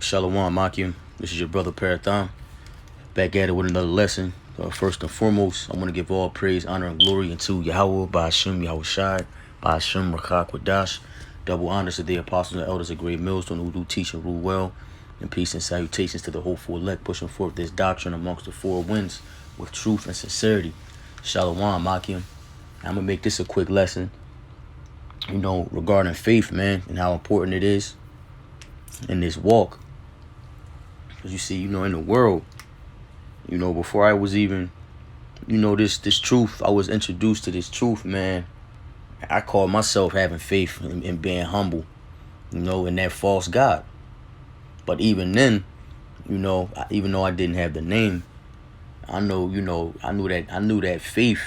Shalom, Makim. This is your brother Parathon. Back at it with another lesson. First and foremost, I want to give all praise, honor, and glory unto Yahweh, by Hashem, Yahweh Shai, by Hashem, Rakak, Wadash. Double honors to the apostles and elders of Great Millstone who do teach and rule well. And peace and salutations to the hopeful elect pushing forth this doctrine amongst the four winds with truth and sincerity. Shalom, Makim. I'm going to make this a quick lesson, regarding faith, man, and how important it is in this walk. Because you see, in the world, before I was even, this truth, I was introduced to this truth, man. I call myself having faith and being humble, in that false God. But even then, even though I didn't have the name, I knew that faith,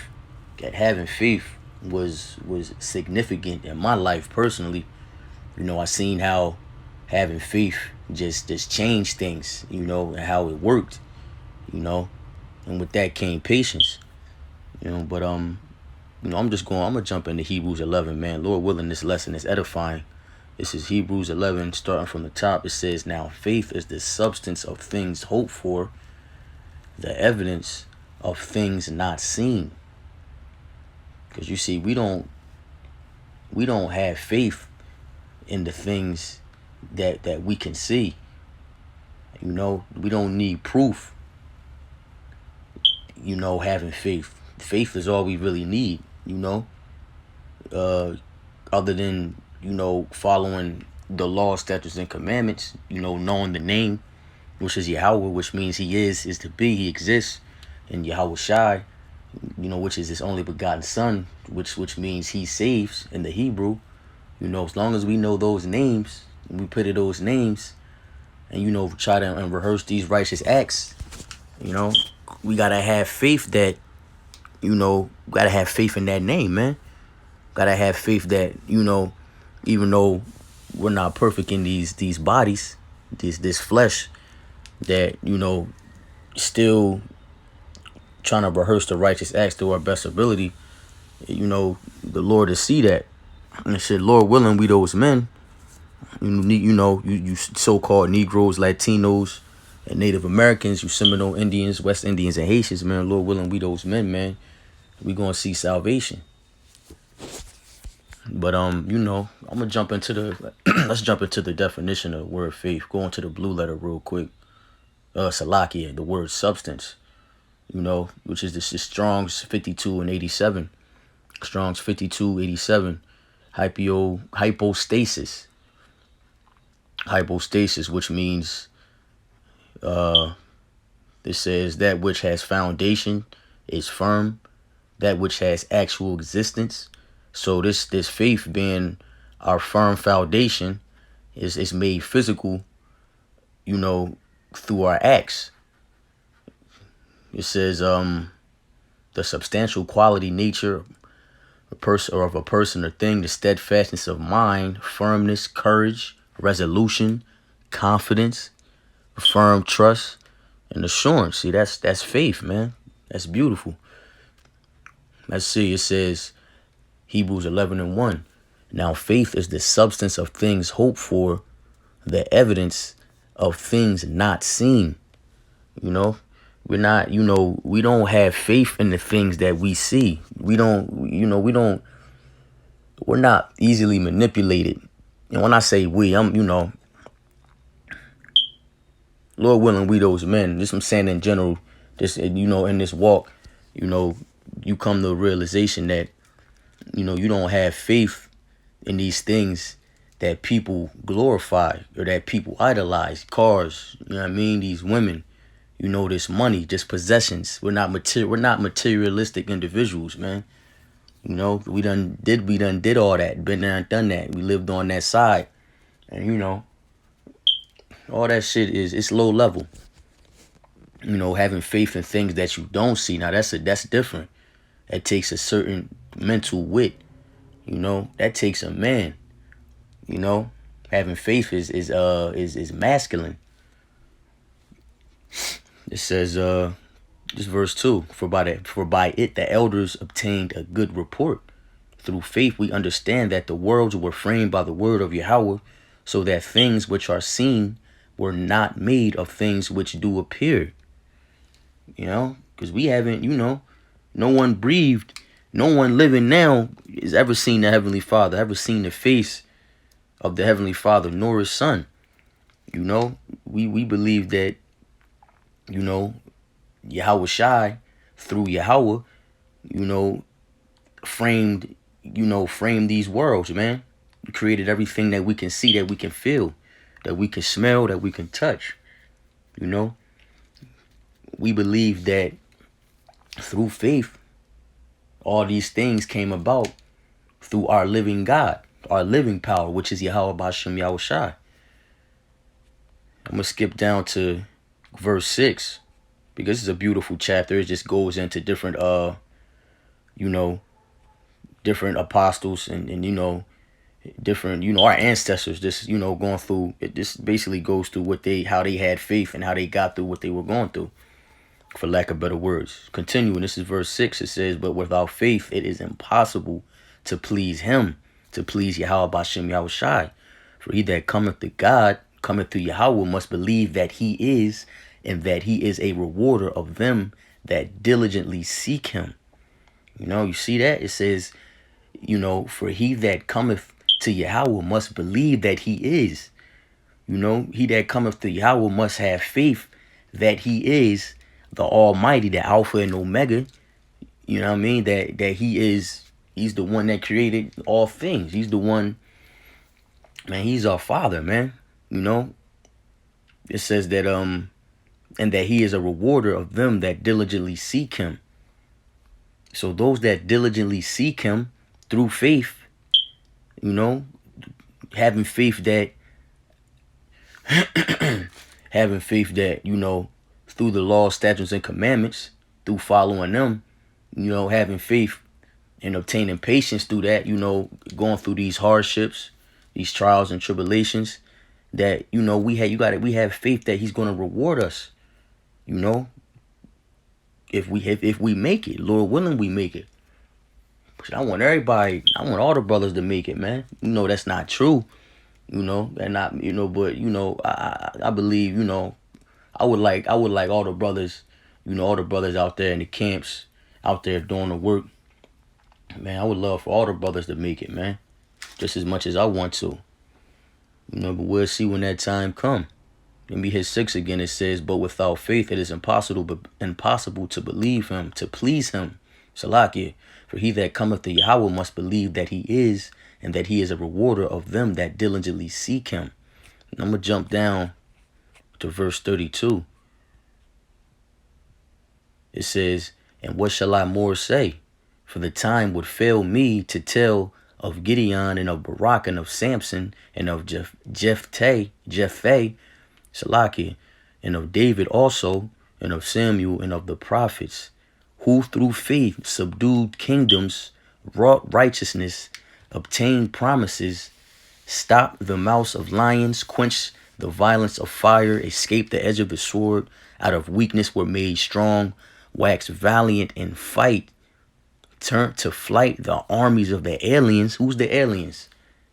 that having faith was significant in my life personally. I seen how having faith just changed things, and how it worked, and with that came patience, but I'm gonna jump into Hebrews 11, man. Lord willing, this lesson is edifying. This is Hebrews 11, starting from the top. It says, now faith is the substance of things hoped for, the evidence of things not seen. Because you see, we don't have faith in the things that we can see. We don't need proof, having faith. Faith is all we really need, other than, following the law, statutes, and commandments, knowing the name, which is Yahweh, which means he is to be, he exists, and Yahweh Shai, which is his only begotten son, which means he saves in the Hebrew. As long as we know those names, we put in those names, and try to rehearse these righteous acts, we gotta have faith that, gotta have faith in that name, man. Gotta have faith that, even though we're not perfect in these bodies, this flesh, that, still trying to rehearse the righteous acts to our best ability, the Lord to see that. And it said, Lord willing, we those men, you so-called Negroes, Latinos, and Native Americans, you Seminole Indians, West Indians, and Haitians, man, Lord willing, we those men, man, we gonna see salvation. But I'm gonna jump into the let's jump into the definition of the word faith. Go into the blue letter real quick. Salakia, the word substance, which is this Strong's 52 and 87. Strong's 52:87. Hypostasis. Hypostasis, which means it says that which has foundation is firm, that which has actual existence. So this faith being our firm foundation is made physical, through our acts. It says the substantial quality, nature of a person or thing, the steadfastness of mind, firmness, courage, resolution, confidence, firm trust, and assurance. See, that's faith, man. That's beautiful. Let's see. It says Hebrews 11:1. Now faith is the substance of things hoped for, the evidence of things not seen. We're not, we don't have faith in the things that we see. We're not easily manipulated. And when I say we, I'm, Lord willing, we those men. This I'm saying in general, just, in this walk, you come to a realization that, you don't have faith in these things that people glorify or that people idolize. Cars, these women, this money, just possessions. We're not materialistic individuals, man. We done did all that, been there and done that. We lived on that side. And all that shit it's low level. Having faith in things that you don't see. Now that's different. That takes a certain mental wit. That takes a man. Having faith is masculine. It says just verse 2, for by it the elders obtained a good report. Through faith we understand that the worlds were framed by the word of Yahweh, so that things which are seen were not made of things which do appear. You know, because we haven't, no one breathed, no one living now has ever seen the Heavenly Father, ever seen the face of the Heavenly Father, nor his Son. You know, we believe that, Yahweh Shai, through Yahweh, framed these worlds, man. He created everything that we can see, that we can feel, that we can smell, that we can touch. We believe that through faith, all these things came about through our living God, our living power, which is Yahweh B'Shem Yahweh Shai. I'm going to skip down to verse 6 because this is a beautiful chapter. It just goes into different, different apostles and different, our ancestors, just, going through it. This basically goes through how they had faith and how they got through what they were going through, for lack of better words. Continuing, this is verse 6. It says, but without faith, it is impossible to please him, to please Yahweh B'Shem Yahweh Shai. For he that cometh to God, cometh to Yahweh, must believe that he is, and that he is a rewarder of them that diligently seek him. You see that? It says, for he that cometh to Yahweh must believe that he is. He that cometh to Yahweh must have faith that he is the Almighty, the Alpha and Omega. You know what I mean? That he's the one that created all things. He's the one, man, he's our Father, man. It says that, and that he is a rewarder of them that diligently seek him. So those that diligently seek him through faith, having faith that, through the law, statutes, and commandments, through following them, having faith and obtaining patience through that, going through these hardships, these trials and tribulations, that, we have faith that he's going to reward us, if we make it, Lord willing, we make it. But I want all the brothers to make it, man. That's not true. They're not, but, I believe, I would like all the brothers, all the brothers out there in the camps, out there doing the work. Man, I would love for all the brothers to make it, man. Just as much as I want to. But we'll see when that time come. Let me hit 6 again. It says, but without faith it is impossible to believe him, to please him. Salakia. For he that cometh to Yahweh must believe that he is, and that he is a rewarder of them that diligently seek him. And I'm going to jump down to verse 32. It says, and what shall I more say? For the time would fail me to tell of Gideon and of Barak and of Samson and of Jephthah, Salakia, and of David also, and of Samuel and of the prophets, who through faith subdued kingdoms, wrought righteousness, obtained promises, stopped the mouths of lions, quenched the violence of fire, escaped the edge of the sword, out of weakness were made strong, waxed valiant in fight, turned to flight the armies of the aliens. Who's the aliens?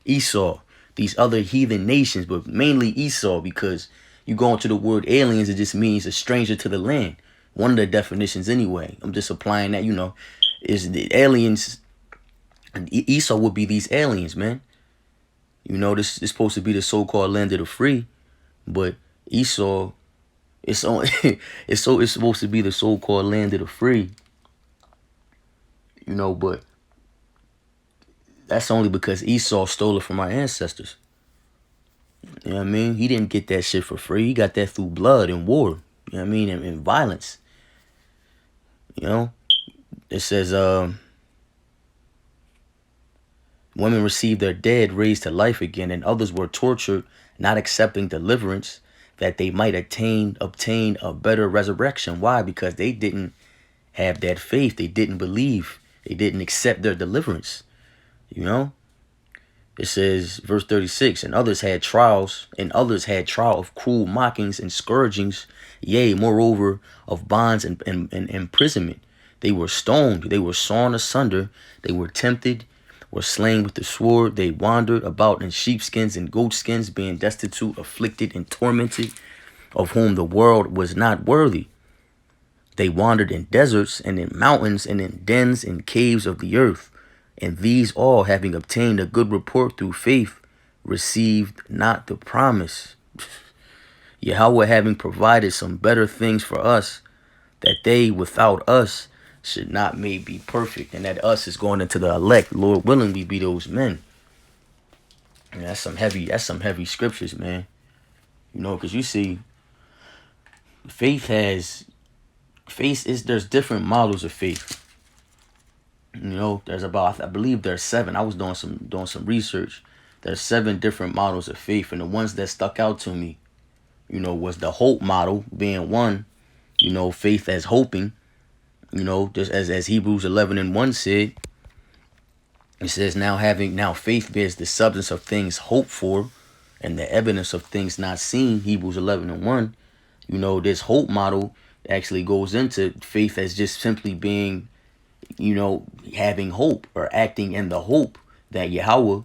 Esau. These other heathen nations, but mainly Esau, because you go into the word aliens, it just means a stranger to the land. One of the definitions anyway. I'm just applying that, is the aliens. Esau would be these aliens, man. This is supposed to be the so-called land of the free, but Esau, it's supposed to be the so-called land of the free. But that's only because Esau stole it from our ancestors. You know what I mean? He didn't get that shit for free. He got that through blood and war. You know what I mean? And violence. It says, women received their dead raised to life again, and others were tortured, not accepting deliverance, that they might obtain a better resurrection. Why? Because they didn't have that faith. They didn't believe. They didn't accept their deliverance. It says, verse 36, and others had trial of cruel mockings and scourgings, yea, moreover, of bonds and imprisonment. They were stoned, they were sawn asunder, they were tempted were slain with the sword. They wandered about in sheepskins and goatskins, being destitute, afflicted, and tormented, of whom the world was not worthy. They wandered in deserts and in mountains and in dens and caves of the earth. And these all, having obtained a good report through faith, received not the promise. Yahweh having provided some better things for us, that they without us should not made be perfect. And that us is going into the elect. Lord willing, we be those men. And that's some heavy scriptures, man. You know, because you see, there's different models of faith. You know, there's about, I believe there's 7. I was doing some research. There's 7 different models of faith, and the ones that stuck out to me, you know, was the hope model being one. You know, faith as hoping. You know, just as Hebrews 11:1 said, it says, now faith bears the substance of things hoped for, and the evidence of things not seen. Hebrews 11:1. You know, this hope model actually goes into faith as just simply being, you know, having hope or acting in the hope that Yahweh,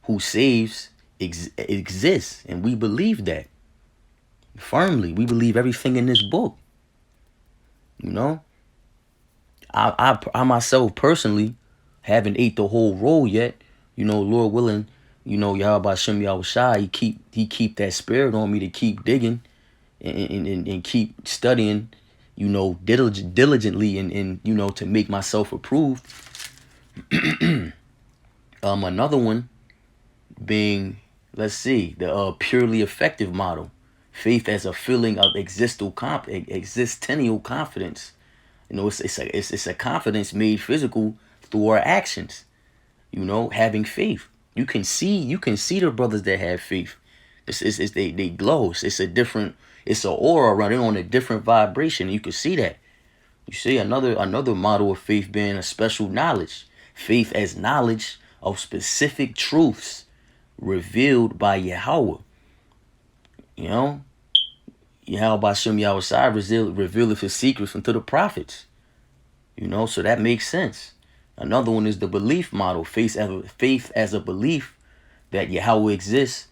who saves, exists. And we believe that firmly. We believe everything in this book. You know, I myself personally haven't ate the whole roll yet. You know, Lord willing, you know, Yahweh Hashem Yahushai, he keep that spirit on me to keep digging and keep studying, you know, diligently and you know, to make myself approved. Another one being, let's see, the purely effective model. Faith as a feeling of existential confidence. You know, it's a confidence made physical through our actions. You know, having faith. You can see the brothers that have faith. They glow. It's an aura running on a different vibration. You can see that. You see another model of faith being a special knowledge. Faith as knowledge of specific truths revealed by Yahweh. You know, Yahweh Hashem Yahushai revealed his secrets unto the prophets. You know, so that makes sense. Another one is the belief model. Faith as a belief that Yahweh exists.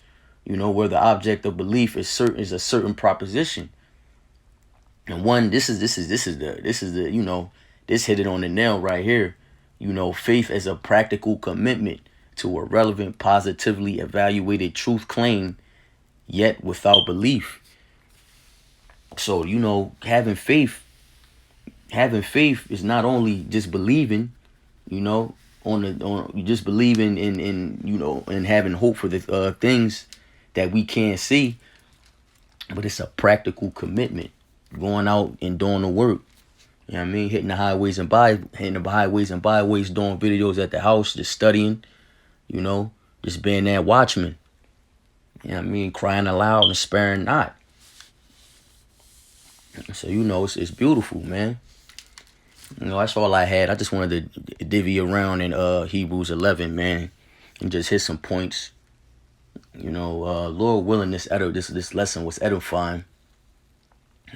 You know, where the object of belief is a certain proposition. And one, this is the you know, this hit it on the nail right here. You know, faith as a practical commitment to a relevant, positively evaluated truth claim, yet without belief. So, you know, having faith is not only just believing, you know, on just believing in you know, and having hope for the things that we can't see, but it's a practical commitment, going out and doing the work. You know what I mean? Hitting the highways and byways, doing videos at the house, just studying, you know, just being that watchman. You know what I mean? Crying aloud and sparing not. So, you know, it's beautiful, man. You know, that's all I had. I just wanted to divvy around in Hebrews 11, man, and just hit some points. You know, Lord willing, this lesson was edifying.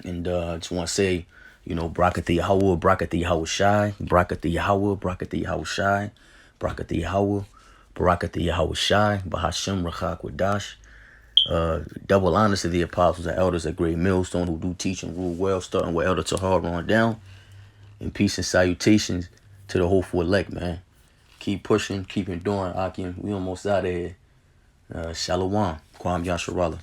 And I just want to say, you know, Barakat Yahweh, Barakat Yahushai, Barakat Yahweh, Barakat Yahushai, Barakat Yahweh, Barakat Yahushai, Bahashem Rachak Wadash. Double honors to the apostles and elders at Great Millstone who do teach and rule well, starting with Elder Tahar on down. And peace and salutations to the hopeful elect, man. Keep pushing, keep enduring, Akim. We almost out of here. Shalom. Kwam Yasharallah.